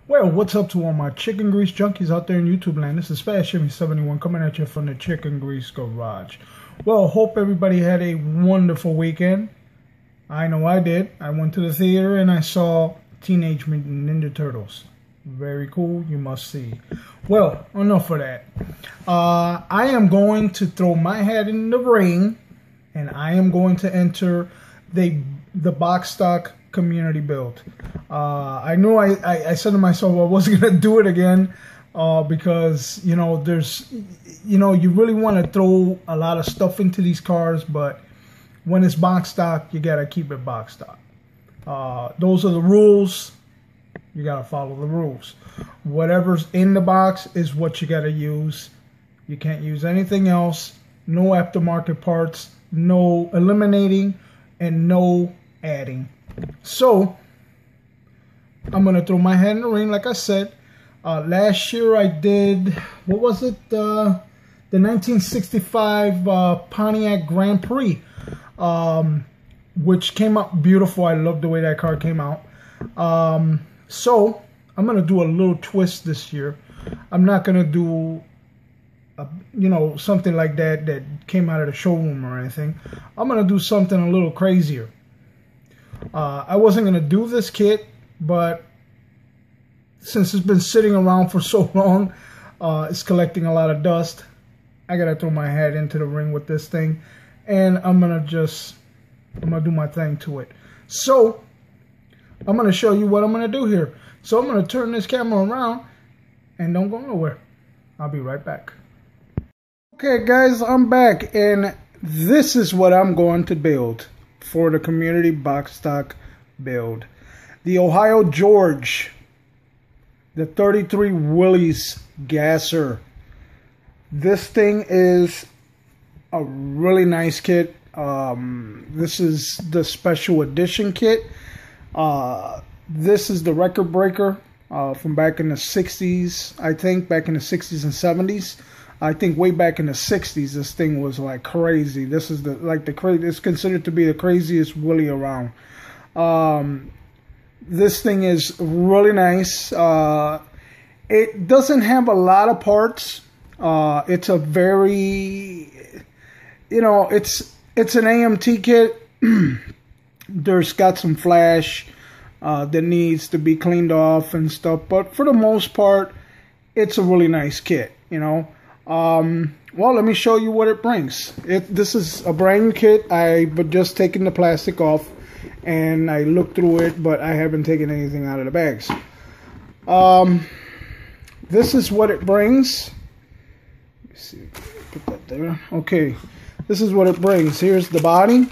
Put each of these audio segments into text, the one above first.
Well, what's up to all my chicken grease junkies out there in YouTube land? This is Fast Shimmy 71 coming at you from the Chicken Grease Garage. Well, hope everybody had a wonderful weekend. I know I did. I went to the theater and I saw Teenage Mutant Ninja Turtles. Very cool. You must see. Well, enough of that. I am going to throw my hat in the ring and I am going to enter the box stock community build. I knew I said to myself I wasn't gonna do it again because you really want to throw a lot of stuff into these cars, but when it's box stock you gotta keep it box stock. Those are the rules. You gotta follow the rules. Whatever's in the box is what you gotta use. You can't use anything else. No aftermarket parts, no eliminating, and no adding. So I'm gonna throw my hat in the ring, like I said. Last year I did, what was it? The 1965 Pontiac Grand Prix, which came out beautiful. I love the way that car came out. So I'm gonna do a little twist this year. I'm not gonna do something like that came out of the showroom or anything. I'm gonna do something a little crazier. I wasn't gonna do this kit, but since it's been sitting around for so long, it's collecting a lot of dust. I gotta throw my hat into the ring with this thing, and I'm gonna do my thing to it. So I'm gonna show you what I'm gonna do here. So I'm gonna turn this camera around and don't go nowhere. I'll be right back. Okay guys, I'm back and this is what I'm going to build for the community box stock build. The Ohio George, the 33 Willys Gasser. This thing is a really nice kit. This is the special edition kit. This is the record breaker from back in the 60s, I think, back in the 60s and 70s. I think way back in the 60s, this thing was like crazy. This is it's considered to be the craziest Willy around. This thing is really nice. It doesn't have a lot of parts. It's a very, it's an AMT kit. There's got some flash that needs to be cleaned off and stuff, but for the most part, it's a really nice kit, Well, let me show you what it brings. This is a brand new kit. I've just taken the plastic off and I looked through it, but I haven't taken anything out of the bags. This is what it brings. Let me see, put that there. Okay, this is what it brings. Here's the body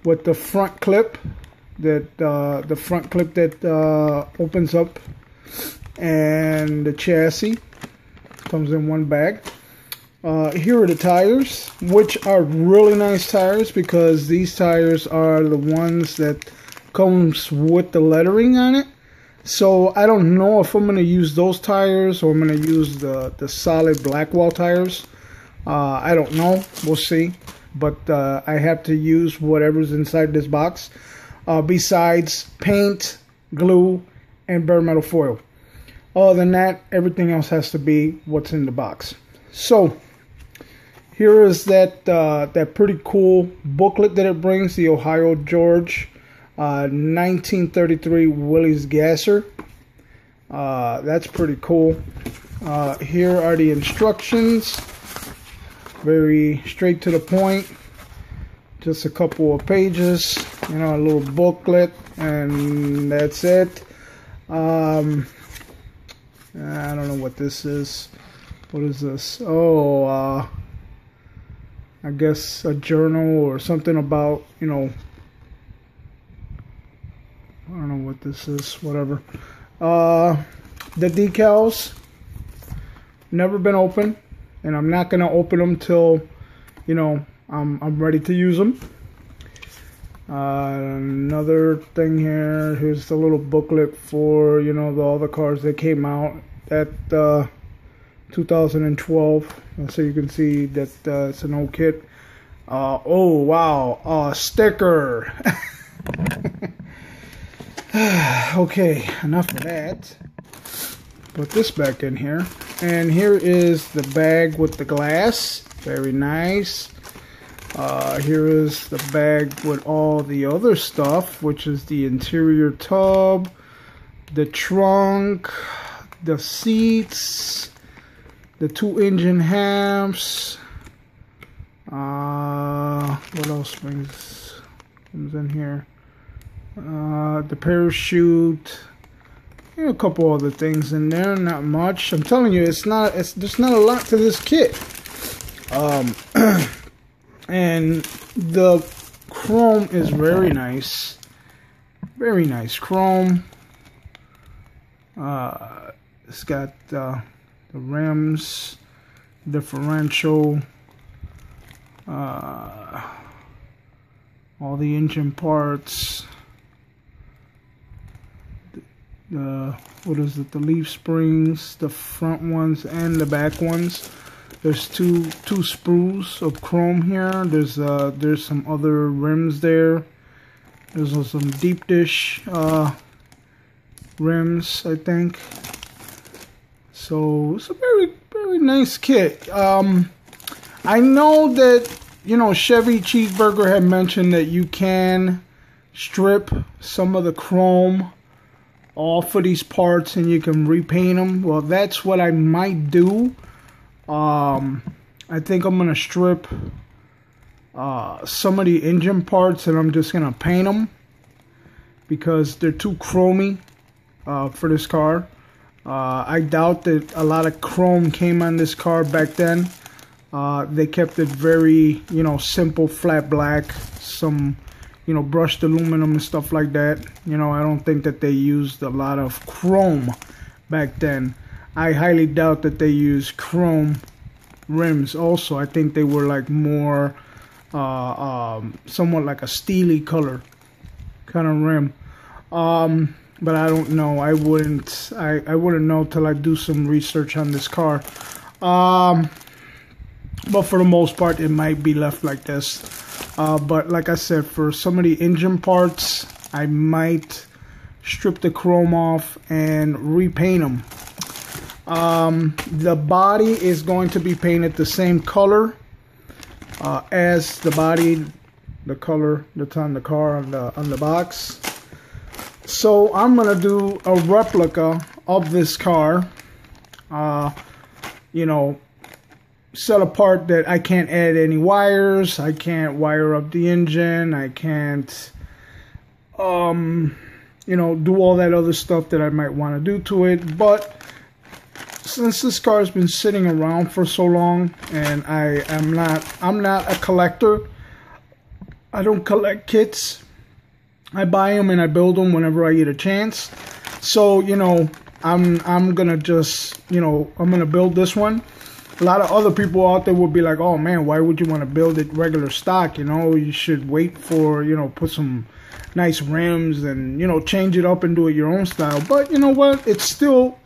with the front clip that opens up, and the chassis comes in one bag. Here are the tires, which are really nice tires because these tires are the ones that comes with the lettering on it. So I don't know if I'm going to use those tires or I'm going to use the solid Blackwall tires. I don't know. We'll see. But I have to use whatever's inside this box. Besides paint, glue, and bare metal foil. Other than that, everything else has to be what's in the box. So here is that pretty cool booklet that it brings, the Ohio George 1933 Willys Gasser. That's pretty cool. Here are the instructions, very straight to the point. Just a couple of pages, a little booklet, and that's it. I don't know what this is. What is this? Oh, I guess a journal or something about, I don't know what this is, whatever. The decals, never been opened, and I'm not going to open them till, I'm ready to use them. Another thing here, here's the little booklet for, all the cars that came out at 2012. So you can see that it's an old kit. Oh wow, sticker. Okay, enough of that. Put this back in here. And here is the bag with the glass. Very nice. Here is the bag with all the other stuff, which is the interior tub, the trunk, the seats, the 2 engine halves. What else comes in here? The parachute. A couple other things in there, not much. I'm telling you, there's not a lot to this kit. And the chrome is very nice. Very nice chrome. It's got the rims, differential, all the engine parts. What is it? The leaf springs, the front ones and the back ones. There's two sprues of chrome here. There's some other rims there. There's some deep dish rims, I think. So it's a very nice kit. I know that, you know, Chevy Cheeseburger had mentioned that you can strip some of the chrome off of these parts and you can repaint them. Well, that's what I might do. I think I'm gonna strip some of the engine parts and I'm just gonna paint them because they're too chromy for this car. I doubt that a lot of chrome came on this car back then. They kept it very, you know, simple, flat black, some, you know, brushed aluminum and stuff like that. You know, I don't think that they used a lot of chrome back then. I highly doubt that they used chrome rims also. I think they were like more somewhat like a steely color kind of rim. But I don't know. I wouldn't know till I do some research on this car. But for the most part it might be left like this. But like I said, for some of the engine parts I might strip the chrome off and repaint them. The body is going to be painted the same color as the body, the color that's on the car on the box. So I'm gonna do a replica of this car, you know, set apart that I can't add any wires, I can't wire up the engine, I can't you know, do all that other stuff that I might want to do to it. But since this car has been sitting around for so long, and I'm not a collector. I don't collect kits. I buy them and I build them whenever I get a chance. So, you know, I'm gonna just, you know, I'm gonna build this one. A lot of other people out there would be like, oh man, why would you want to build it regular stock? You know, you should wait for, you know, put some nice rims and, you know, change it up and do it your own style. But you know what? It's still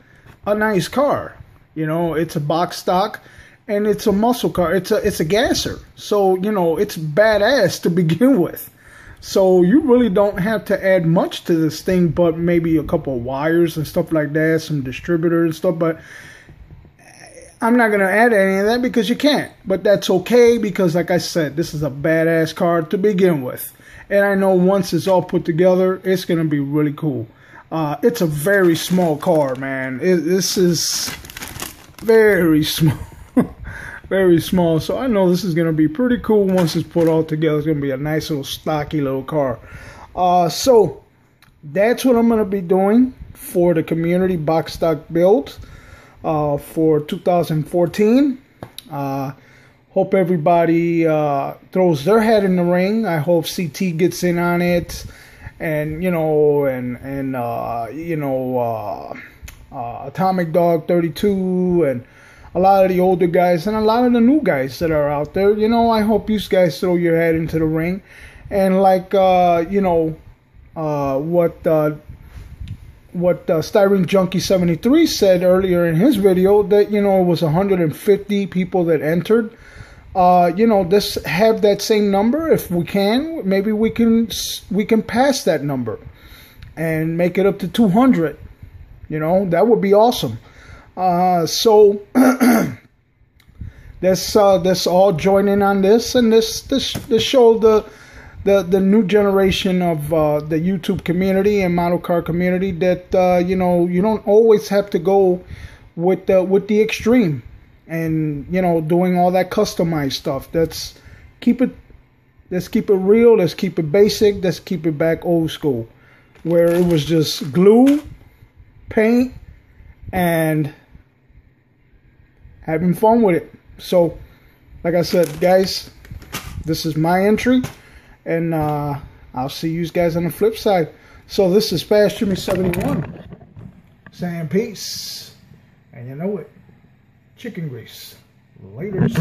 a nice car. You know, it's a box stock and it's a muscle car. It's a gasser. So, you know, it's badass to begin with. So you really don't have to add much to this thing, but maybe a couple of wires and stuff like that, some distributor and stuff. But I'm not going to add any of that because you can't. But that's okay because, like I said, this is a badass car to begin with. And I know once it's all put together, it's going to be really cool. It's a very small car, man. This is very small. Very small. So I know this is going to be pretty cool once it's put all together. It's going to be a nice little stocky little car. So that's what I'm going to be doing for the community box stock build for 2014. Hope everybody throws their hat in the ring. I hope CT gets in on it, and you know, you know, Atomic Dog 32, and a lot of the older guys and a lot of the new guys that are out there. You know, I hope you guys throw your head into the ring, and like you know, what Styrene Junkie 73 said earlier in his video, that, you know, it was 150 people that entered. You know, just have that same number if we can. Maybe we can pass that number. and make it up to 200. You know, that would be awesome. So let's all join in on this, and this show the new generation of the YouTube community and model car community that you know, you don't always have to go with the extreme, and you know, doing all that customized stuff. Let's keep it real. Let's keep it basic. Let's keep it back old school, where it was just glue, paint, and having fun with it. So, like I said, guys, this is my entry, and I'll see you guys on the flip side. So this is Fast Jimmy 71 saying peace, and you know it, chicken grease. Laters.